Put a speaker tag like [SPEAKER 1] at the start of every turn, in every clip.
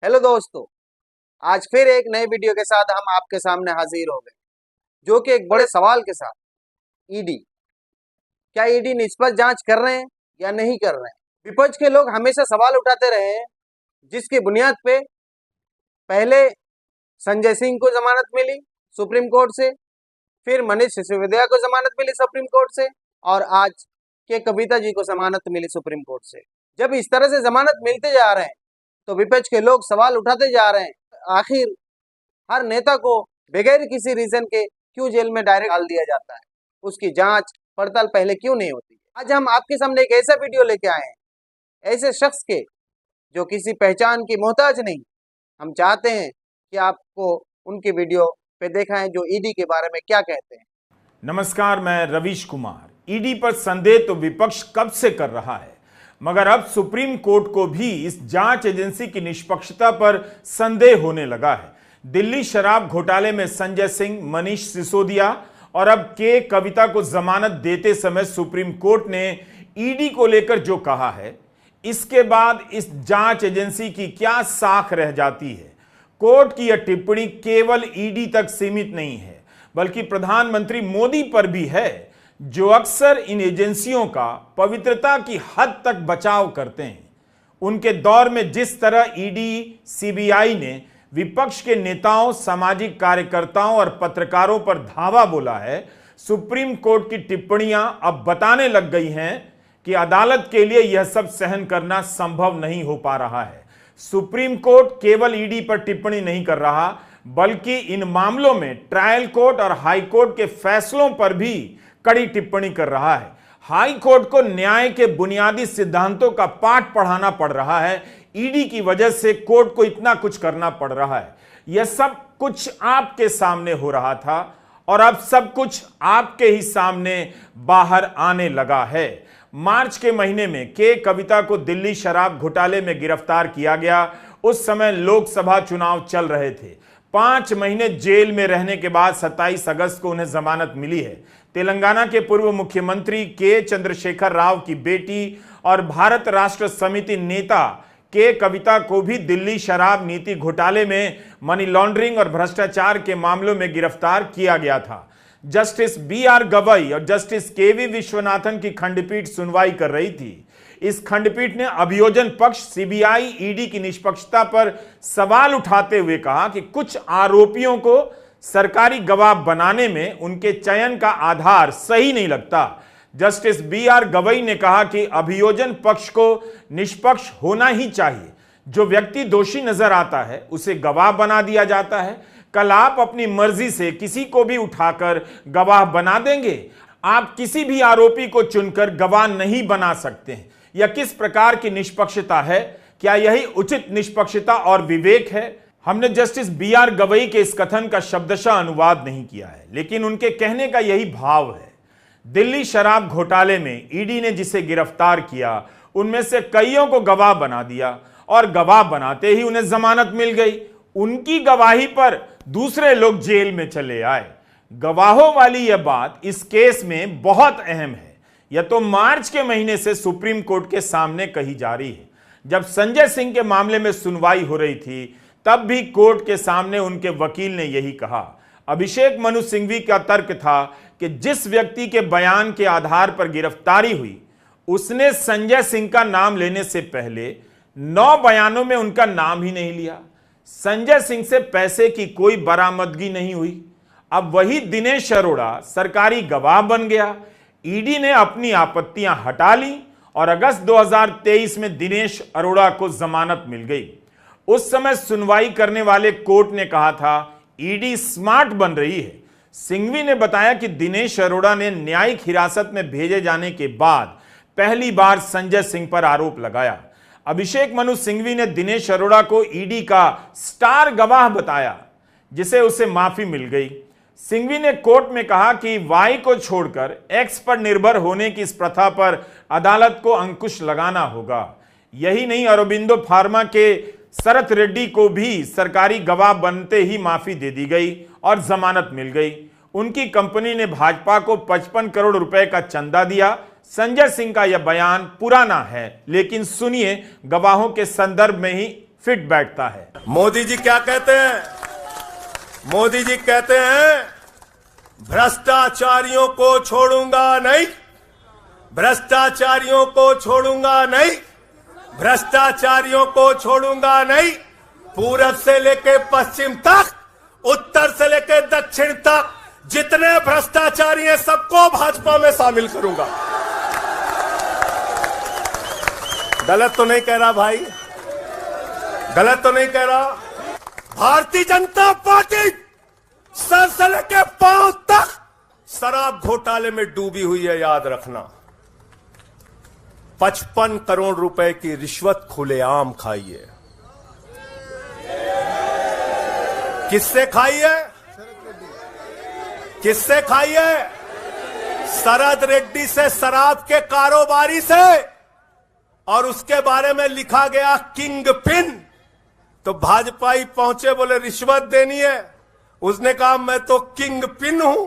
[SPEAKER 1] Hello दोस्तों, आज फिर एक नए वीडियो के साथ हम आपके सामने हाजिर हो गए, जो कि एक बड़े सवाल के साथ। ईडी, क्या ईडी निष्पक्ष जांच कर रहे हैं या नहीं कर रहे हैं? विपक्ष के लोग हमेशा सवाल उठाते रहे हैं, जिसकी बुनियाद पे पहले संजय सिंह को जमानत मिली सुप्रीम कोर्ट से, फिर मनीष सिसोदिया को जमानत मिली सुप्रीम कोर्ट से, और आज के कविता जी को जमानत मिली सुप्रीम कोर्ट से। जब इस तरह से जमानत मिलते जा रहे हैं तो विपक्ष के लोग सवाल उठाते जा रहे हैं, आखिर हर नेता को बगैर किसी रीजन के क्यों जेल में डायरेक्ट डाल दिया जाता है? उसकी जांच पड़ताल पहले क्यों नहीं होती? आज हम आपके सामने एक ऐसा वीडियो लेके आए हैं, ऐसे शख्स के जो किसी पहचान की मोहताज नहीं। हम चाहते हैं कि आपको उनकी वीडियो पे दिखाएं जो ईडी के बारे में क्या कहते हैं।
[SPEAKER 2] नमस्कार, मैं रवीश कुमार। ईडी पर संदेह तो विपक्ष कब से कर रहा है, मगर अब सुप्रीम कोर्ट को भी इस जांच एजेंसी की निष्पक्षता पर संदेह होने लगा है। दिल्ली शराब घोटाले में संजय सिंह, मनीष सिसोदिया और अब के कविता को जमानत देते समय सुप्रीम कोर्ट ने ईडी को लेकर जो कहा है, इसके बाद इस जांच एजेंसी की क्या साख रह जाती है। कोर्ट की यह टिप्पणी केवल ईडी तक सीमित नहीं है, बल्कि प्रधानमंत्री मोदी पर भी है, जो अक्सर इन एजेंसियों का पवित्रता की हद तक बचाव करते हैं। उनके दौर में जिस तरह ईडी, सीबीआई ने विपक्ष के नेताओं, सामाजिक कार्यकर्ताओं और पत्रकारों पर धावा बोला है, सुप्रीम कोर्ट की टिप्पणियां अब बताने लग गई हैं कि अदालत के लिए यह सब सहन करना संभव नहीं हो पा रहा है। सुप्रीम कोर्ट केवल ईडी पर टिप्पणी नहीं कर रहा, बल्कि इन मामलों में ट्रायल कोर्ट और हाई कोर्ट के फैसलों पर भी कड़ी टिप्पणी कर रहा है। हाई कोर्ट को न्याय के बुनियादी सिद्धांतों का पाठ पढ़ाना पड़ रहा है। ईडी की वजह से कोर्ट को इतना कुछ करना पड़ रहा है। यह सब कुछ आपके सामने हो रहा था और अब सब कुछ आपके ही सामने बाहर आने लगा है। मार्च के महीने में के कविता को दिल्ली शराब घोटाले में गिरफ्तार किया गया। उस समय लोकसभा चुनाव चल रहे थे। 5 महीने जेल में रहने के बाद 27 अगस्त को उन्हें जमानत मिली है। तेलंगाना के पूर्व मुख्यमंत्री के चंद्रशेखर राव की बेटी और भारत राष्ट्र समिति नेता के कविता को भी दिल्ली शराब नीति घोटाले में मनी लॉन्ड्रिंग और भ्रष्टाचार के मामलों में गिरफ्तार किया गया था। Justice B R. गवई और जस्टिस के.वी. विश्वनाथन की खंडपीठ सुनवाई कर रही थी। इस खंडपीठ ने अभियोजन पक्ष सीबीआई, ईडी की निष्पक्षता पर सवाल उठाते हुए कहा कि कुछ आरोपियों को सरकारी गवाह बनाने में उनके चयन का आधार सही नहीं लगता। Justice B R. गवई ने कहा कि अभियोजन पक्ष को निष्पक्ष होना ही चाहिए। जो व्यक्ति दोषी नजर आता है उसे गवाह बना दिया जाता है। कल आप अपनी मर्जी से किसी को भी उठाकर गवाह बना देंगे। आप किसी भी आरोपी को चुनकर गवाह नहीं बना सकते हैं। यह किस प्रकार की निष्पक्षता है? क्या यही उचित निष्पक्षता और विवेक है? हमने जस्टिस बी.आर. गवई के इस कथन का शब्दशः अनुवाद नहीं किया है, लेकिन उनके कहने का यही भाव है। दिल्ली शराब घोटाले में ईडी ने जिसे गिरफ्तार किया, उनमें से कईयों को गवाह बना दिया और गवाह बनाते ही उन्हें जमानत मिल गई। उनकी गवाही पर दूसरे लोग जेल में चले आए। गवाहों वाली यह बात इस केस में बहुत अहम है। यह तो मार्च के महीने से सुप्रीम कोर्ट के सामने कही जा रही है। जब संजय सिंह के मामले में सुनवाई हो रही थी, तब भी कोर्ट के सामने उनके वकील ने यही कहा। अभिषेक मनु सिंघवी का तर्क था कि जिस व्यक्ति के बयान के आधार पर गिरफ्तारी हुई, उसने संजय सिंह का नाम लेने से पहले 9 बयानों में उनका नाम ही नहीं लिया। संजय सिंह से पैसे की कोई बरामदगी नहीं हुई। अब वही दिनेश अरोड़ा सरकारी गवाह बन गया। ईडी ने अपनी आपत्तियां हटा ली और अगस्त 2023 में दिनेश अरोड़ा को जमानत मिल गई। उस समय सुनवाई करने वाले कोर्ट ने कहा था ईडी स्मार्ट बन रही है। सिंघवी ने बताया कि दिनेश अरोड़ा ने न्यायिक हिरासत में भेजे जाने के बाद पहली बार संजय सिंह पर आरोप लगाया। अभिषेक मनु सिंघवी ने दिनेश अरोड़ा को ईडी का स्टार गवाह बताया, जिसे उसे माफी मिल गई। सिंघवी ने कोर्ट में कहा कि वाई को छोड़कर एक्स पर निर्भर होने की इस प्रथा पर अदालत को अंकुश लगाना होगा। यही नहीं, अरबिंदो फार्मा के शरत रेड्डी को भी सरकारी गवाह बनते ही माफी दे दी गई और जमानत मिल गई। उनकी कंपनी ने भाजपा को 55 करोड़ रुपए का चंदा दिया। संजय सिंह का यह बयान पुराना है, लेकिन सुनिए गवाहों के संदर्भ में ही फिट बैठता है।
[SPEAKER 3] मोदी जी क्या कहते हैं? मोदी जी कहते हैं भ्रष्टाचारियों को छोड़ूंगा नहीं, भ्रष्टाचारियों को छोड़ूंगा नहीं, भ्रष्टाचारियों को छोड़ूंगा नहीं। पूरब से लेके पश्चिम तक, उत्तर से लेके दक्षिण तक जितने भ्रष्टाचारी हैं सबको भाजपा में शामिल करूंगा। गलत तो नहीं कह रहा भाई? गलत तो नहीं कह रहा? भारतीय जनता पार्टी सर से लेके पांव तक शराब घोटाले में डूबी हुई है, याद रखना। 55 करोड़ रुपए की रिश्वत खुलेआम खाई है। किससे खाई है? किससे खाई है? शरद रेड्डी से, शराब के कारोबारी से। और उसके बारे में लिखा गया किंग पिन। तो भाजपाई पहुंचे, बोले रिश्वत देनी है। उसने कहा मैं तो किंग पिन हूं।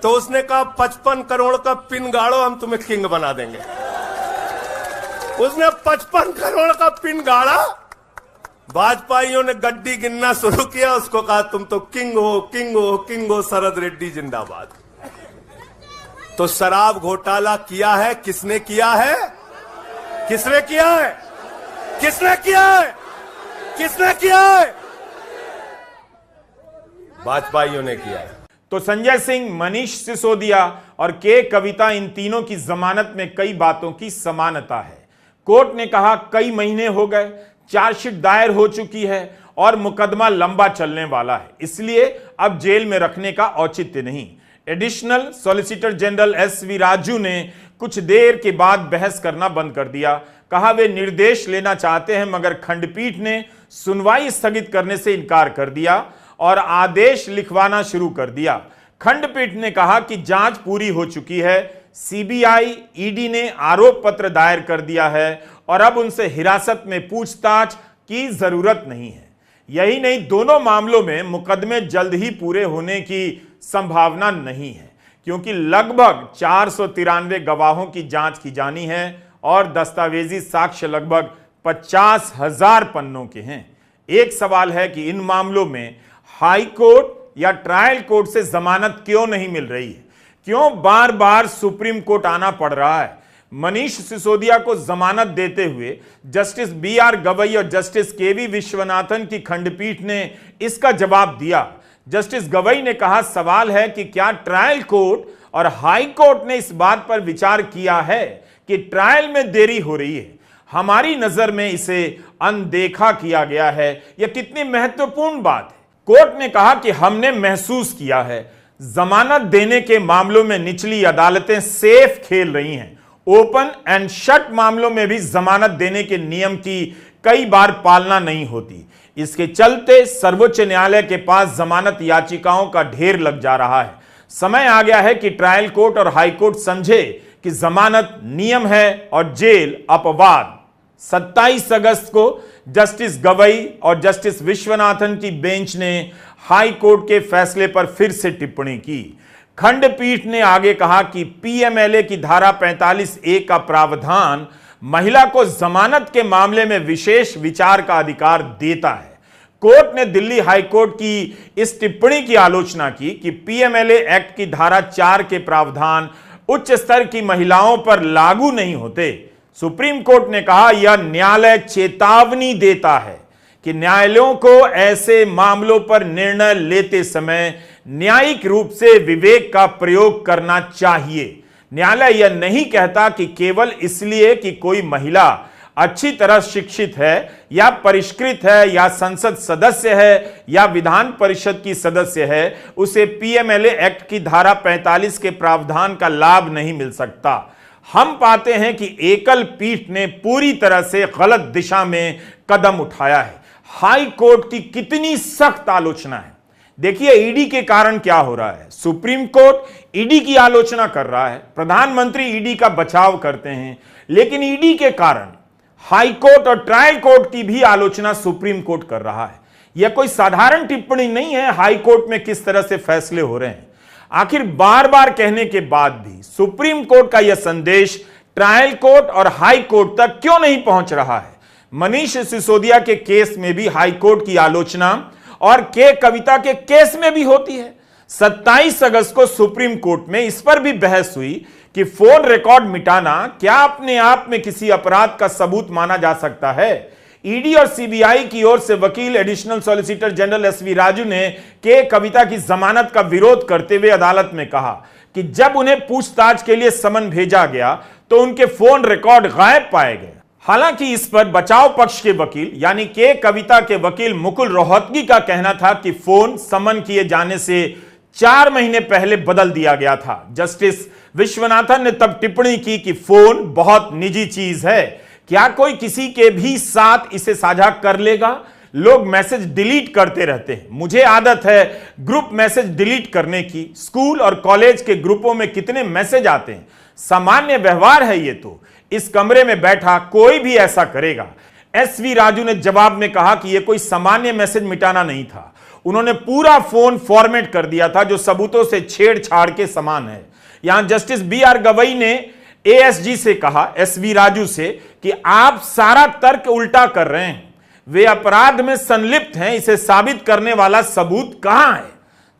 [SPEAKER 3] तो उसने कहा 55 करोड़ का पिन गाड़ो, हम तुम्हें किंग बना देंगे। उसने 55 करोड़ का पिन गाड़ा। भाजपाइयों ने गड्डी गिनना शुरू किया, उसको कहा तुम तो किंग हो, किंग हो, किंग हो, शरद रेड्डी जिंदाबाद। तो शराब घोटाला किया है, किसने किया है? किसने किया है? किसने किया है? किसने किया है? भाजपाइयों ने किया है।
[SPEAKER 2] तो संजय सिंह, मनीष सिसोदिया और के कविता, इन तीनों की जमानत में कई बातों की समानता है। कोर्ट ने कहा कई महीने हो गए, चार्जशीट दायर हो चुकी है और मुकदमा लंबा चलने वाला है, इसलिए अब जेल में रखने का औचित्य नहीं। Additional solicitor general SV Raju ने कुछ देर के बाद बहस करना बंद कर दिया। कहा वे निर्देश लेना चाहते हैं, मगर खंडपीठ ने सुनवाई स्थगित करने से इनकार कर दिया और आदेश लिखवाना शुरू कर दिया। खंडपीठ ने कहा कि जांच पूरी हो चुकी है, सीबीआई, ईडी ने आरोप पत्र दायर कर दिया है और अब उनसे हिरासत में पूछताछ की जरूरत नहीं है। यही नहीं, दोनों मामलों में मुकदमे जल्द ही पूरे होने की संभावना नहीं है, क्योंकि लगभग 493 गवाहों की जांच की जानी है और दस्तावेजी साक्ष्य लगभग 50,000 पन्नों के हैं। एक सवाल है कि इन मामलों में हाई कोर्ट या ट्रायल कोर्ट से जमानत क्यों नहीं मिल रही है? क्यों बार बार सुप्रीम कोर्ट आना पड़ रहा है? मनीष सिसोदिया को जमानत देते हुए जस्टिस बी.आर. गवई और जस्टिस के.वी. विश्वनाथन की खंडपीठ ने इसका जवाब दिया। जस्टिस गवई ने कहा सवाल है कि क्या ट्रायल कोर्ट और हाई कोर्ट ने इस बात पर विचार किया है कि ट्रायल में देरी हो रही है? हमारी नजर में इसे अनदेखा किया गया है। यह कितनी महत्वपूर्ण बात है। कोर्ट ने कहा कि हमने महसूस किया है जमानत देने के मामलों में निचली अदालतें सेफ खेल रही हैं। ओपन एंड शट मामलों में भी जमानत देने के नियम की कई बार पालना नहीं होती। इसके चलते सर्वोच्च न्यायालय के पास जमानत याचिकाओं का ढेर लग जा रहा है। समय आ गया है कि ट्रायल कोर्ट और हाई कोर्ट समझे कि जमानत नियम है और जेल अपवाद। 27 अगस्त को जस्टिस गवई और जस्टिस विश्वनाथन की बेंच ने हाई कोर्ट के फैसले पर फिर से टिप्पणी की। खंडपीठ ने आगे कहा कि पीएमएलए की धारा 45(a) का प्रावधान महिला को जमानत के मामले में विशेष विचार का अधिकार देता है। कोर्ट ने दिल्ली हाई कोर्ट की इस टिप्पणी की आलोचना की कि पीएमएलए एक्ट की धारा 4 के प्रावधान उच्च स्तर की महिलाओं पर लागू नहीं होते। सुप्रीम कोर्ट ने कहा यह न्यायालय चेतावनी देता है कि न्यायालयों को ऐसे मामलों पर निर्णय लेते समय न्यायिक रूप से विवेक का प्रयोग करना चाहिए। न्यायालय यह नहीं कहता कि केवल इसलिए कि कोई महिला अच्छी तरह शिक्षित है या परिष्कृत है या संसद सदस्य है या विधान परिषद की सदस्य है, उसे पीएमएलए एक्ट की धारा 45 के प्रावधान का लाभ नहीं मिल सकता। हम पाते हैं कि एकल पीठ ने पूरी तरह से गलत दिशा में कदम उठाया है। हाई कोर्ट की कितनी सख्त आलोचना है। देखिए ईडी के कारण क्या हो रहा है। सुप्रीम कोर्ट ईडी की आलोचना कर रहा है, प्रधानमंत्री ईडी का बचाव करते हैं, लेकिन ईडी के कारण हाई कोर्ट और ट्रायल कोर्ट की भी आलोचना सुप्रीम कोर्ट कर रहा है। यह कोई साधारण टिप्पणी नहीं है हाई कोर्ट में किस तरह से फैसले हो रहे हैं। आखिर बार बार कहने के बाद भी सुप्रीम कोर्ट का यह संदेश ट्रायल कोर्ट और हाई कोर्ट तक क्यों नहीं पहुंच रहा है? मनीष सिसोदिया के केस में भी हाईकोर्ट की आलोचना और के कविता के केस में भी होती है। 27 अगस्त को सुप्रीम कोर्ट में इस पर भी बहस हुई कि फोन रिकॉर्ड मिटाना क्या अपने आप में किसी अपराध का सबूत माना जा सकता है। ईडी और सीबीआई की ओर से वकील additional solicitor general SV Raju ने के कविता की जमानत का विरोध करते हुए अदालत में कहा कि जब उन्हें पूछताछ के लिए समन भेजा गया तो उनके फोन रिकॉर्ड गायब पाए गए। हालांकि इस पर बचाव पक्ष के वकील यानी के कविता के वकील मुकुल रोहतगी का कहना था कि फोन समन किए जाने से 4 महीने पहले बदल दिया गया था। जस्टिस विश्वनाथन ने तब टिप्पणी की कि फोन बहुत निजी चीज है, क्या कोई किसी के भी साथ इसे साझा कर लेगा? लोग मैसेज डिलीट करते रहते हैं, मुझे आदत है ग्रुप मैसेज डिलीट करने की। स्कूल और कॉलेज के ग्रुपों में कितने मैसेज आते हैं, सामान्य व्यवहार है ये तो। इस कमरे में बैठा कोई भी ऐसा करेगा। एसवी राजू ने जवाब में कहा कि यह कोई सामान्य मैसेज मिटाना नहीं था, उन्होंने पूरा फोन फॉर्मेट कर दिया था जो सबूतों से छेड़छाड़ के समान है। यहां जस्टिस BR गवई ने ASG से कहा, एसवी राजू से, कि आप सारा तर्क उल्टा कर रहे हैं, वे अपराध में संलिप्त हैं, इसे साबित करने वाला सबूत कहां है?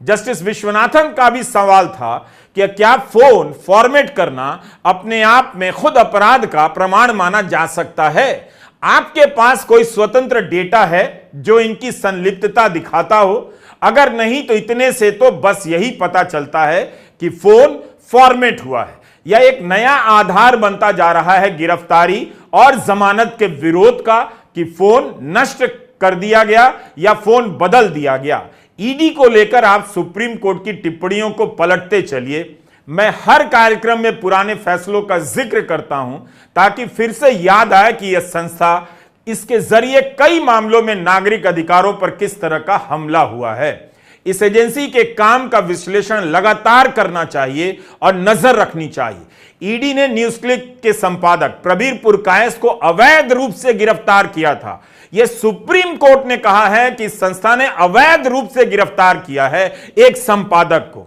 [SPEAKER 2] जस्टिस विश्वनाथन का भी सवाल था कि क्या फोन फॉर्मेट करना अपने आप में खुद अपराध का प्रमाण माना जा सकता है? आपके पास कोई स्वतंत्र डेटा है जो इनकी संलिप्तता दिखाता हो? अगर नहीं तो इतने से तो बस यही पता चलता है कि फोन फॉर्मेट हुआ है। यह एक नया आधार बनता जा रहा है गिरफ्तारी और जमानत के विरोध का कि फोन नष्ट कर दिया गया या फोन बदल दिया गया। ईडी को लेकर आप सुप्रीम कोर्ट की टिप्पणियों को पलटते चलिए। मैं हर कार्यक्रम में पुराने फैसलों का जिक्र करता हूं ताकि फिर से याद आए कि यह संस्था, इसके जरिए कई मामलों में नागरिक अधिकारों पर किस तरह का हमला हुआ है। इस एजेंसी के काम का विश्लेषण लगातार करना चाहिए और नजर रखनी चाहिए। ईडी ने न्यूज क्लिक के संपादक प्रबीर पुरकायस को अवैध रूप से गिरफ्तार किया था। यह सुप्रीम कोर्ट ने कहा है कि संस्था ने अवैध रूप से गिरफ्तार किया है एक संपादक को।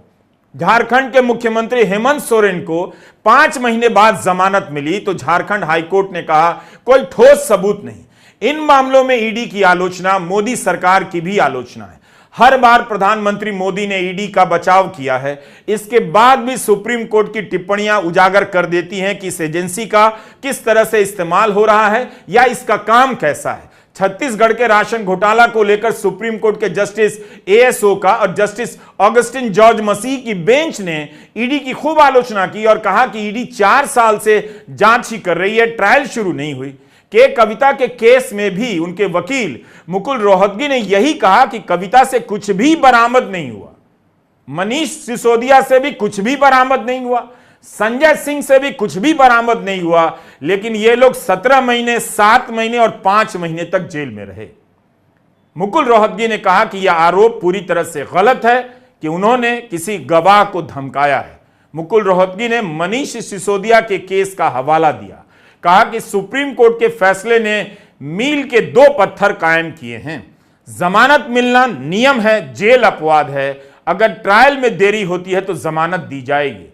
[SPEAKER 2] झारखंड के मुख्यमंत्री हेमंत सोरेन को 5 महीने बाद जमानत मिली तो झारखंड हाईकोर्ट ने कहा कोई ठोस सबूत नहीं। इन मामलों में ईडी की आलोचना मोदी सरकार की भी आलोचना है। हर बार प्रधानमंत्री मोदी ने ईडी का बचाव किया है, इसके बाद भी सुप्रीम कोर्ट की टिप्पणियां उजागर कर देती हैं कि इस एजेंसी का किस तरह से इस्तेमाल हो रहा है या इसका काम कैसा है। छत्तीसगढ़ के राशन घोटाला को लेकर सुप्रीम कोर्ट के जस्टिस ASO का और जस्टिस ऑगस्टिन जॉर्ज मसीह की बेंच ने ईडी की खूब आलोचना की और कहा कि ईडी 4 साल से जांच ही कर रही है, ट्रायल शुरू नहीं हुई। के कविता के केस में भी उनके वकील मुकुल रोहतगी ने यही कहा कि कविता से कुछ भी बरामद नहीं हुआ, मनीष सिसोदिया से भी कुछ भी बरामद नहीं हुआ, संजय सिंह से भी कुछ भी बरामद नहीं हुआ, लेकिन ये लोग 17 महीने, 7 महीने और 5 महीने तक जेल में रहे। मुकुल रोहतगी ने कहा कि यह आरोप पूरी तरह से गलत है कि उन्होंने किसी गवाह को धमकाया है। मुकुल रोहतगी ने मनीष सिसोदिया के केस का हवाला दिया, कहा कि सुप्रीम कोर्ट के फैसले ने मील के 2 पत्थर कायम किए हैं। जमानत मिलना नियम है, जेल अपवाद है। अगर ट्रायल में देरी होती है तो जमानत दी जाएगी।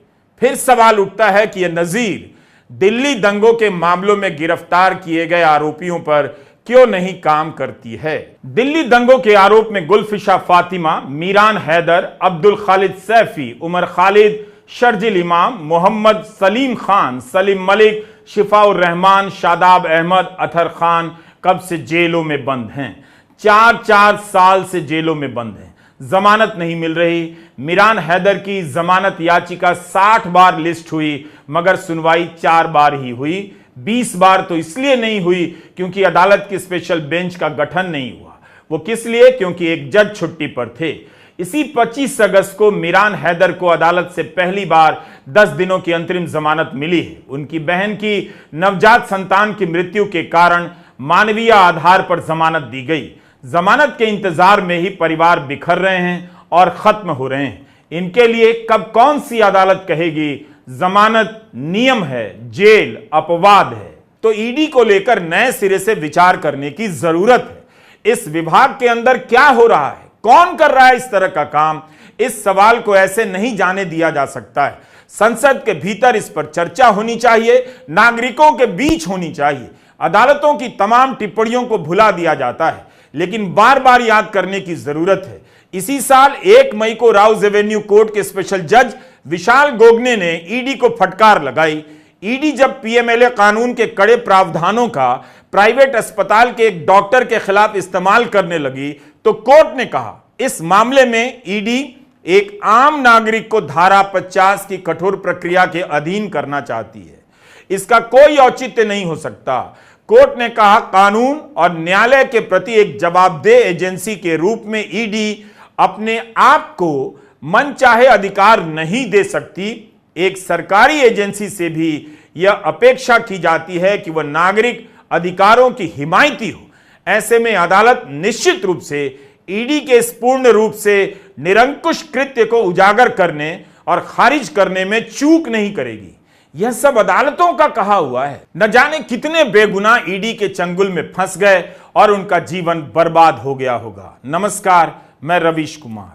[SPEAKER 2] फिर सवाल उठता है कि यह नजीर दिल्ली दंगों के मामलों में गिरफ्तार किए गए आरोपियों पर क्यों नहीं काम करती है। दिल्ली दंगों के आरोप में गुलफिशा फातिमा, मीरान हैदर, अब्दुल खालिद सैफी, उमर खालिद, शर्जिल इमाम, मोहम्मद सलीम खान, सलीम मलिक, शिफाउर रहमान, शादाब अहमद, अतहर खान कब से जेलों में बंद हैं। 4-4 साल से जेलों में बंद हैं, जमानत नहीं मिल रही। मीरान हैदर की जमानत याचिका 60 बार लिस्ट हुई मगर सुनवाई 4 बार ही हुई। 20 बार तो इसलिए नहीं हुई क्योंकि अदालत की स्पेशल बेंच का गठन नहीं हुआ। वो किस लिए? क्योंकि एक जज छुट्टी पर थे। इसी 25 अगस्त को मीरान हैदर को अदालत से पहली बार 10 दिनों की अंतरिम जमानत मिली है। उनकी बहन की नवजात संतान की मृत्यु के कारण मानवीय आधार पर जमानत दी गई। जमानत के इंतजार में ही परिवार बिखर रहे हैं और खत्म हो रहे हैं। इनके लिए कब कौन सी अदालत कहेगी जमानत नियम है, जेल अपवाद है। तो ईडी को लेकर नए सिरे से विचार करने की जरूरत है। इस विभाग के अंदर क्या हो रहा है, कौन कर रहा है इस तरह का काम, इस सवाल को ऐसे नहीं जाने दिया जा सकता है। संसद के भीतर इस पर चर्चा होनी चाहिए, नागरिकों के बीच होनी चाहिए। अदालतों की तमाम टिप्पणियों को भुला दिया जाता है, लेकिन बार बार याद करने की जरूरत है। इसी साल 1 मई को राउज एवेन्यू कोर्ट के स्पेशल जज विशाल गोगने ने ईडी को फटकार लगाई। ईडी जब पीएमएलए कानून के कड़े प्रावधानों का प्राइवेट अस्पताल के एक डॉक्टर के खिलाफ इस्तेमाल करने लगी तो कोर्ट ने कहा इस मामले में ईडी एक आम नागरिक को धारा 50 की कठोर प्रक्रिया के अधीन करना चाहती है। इसका कोई औचित्य नहीं हो सकता। कोर्ट ने कहा कानून और न्यायालय के प्रति एक जवाबदेह एजेंसी के रूप में ईडी अपने आप को मनचाहे अधिकार नहीं दे सकती। एक सरकारी एजेंसी से भी यह अपेक्षा की जाती है कि वह नागरिक अधिकारों की हिमायती हो। ऐसे में अदालत निश्चित रूप से ईडी के इस पूर्ण रूप से निरंकुश कृत्य को उजागर करने और खारिज करने में चूक नहीं करेगी। यह सब अदालतों का कहा हुआ है। न जाने कितने बेगुनाह ईडी के चंगुल में फंस गए और उनका जीवन बर्बाद हो गया होगा। नमस्कार, मैं रवीश कुमार।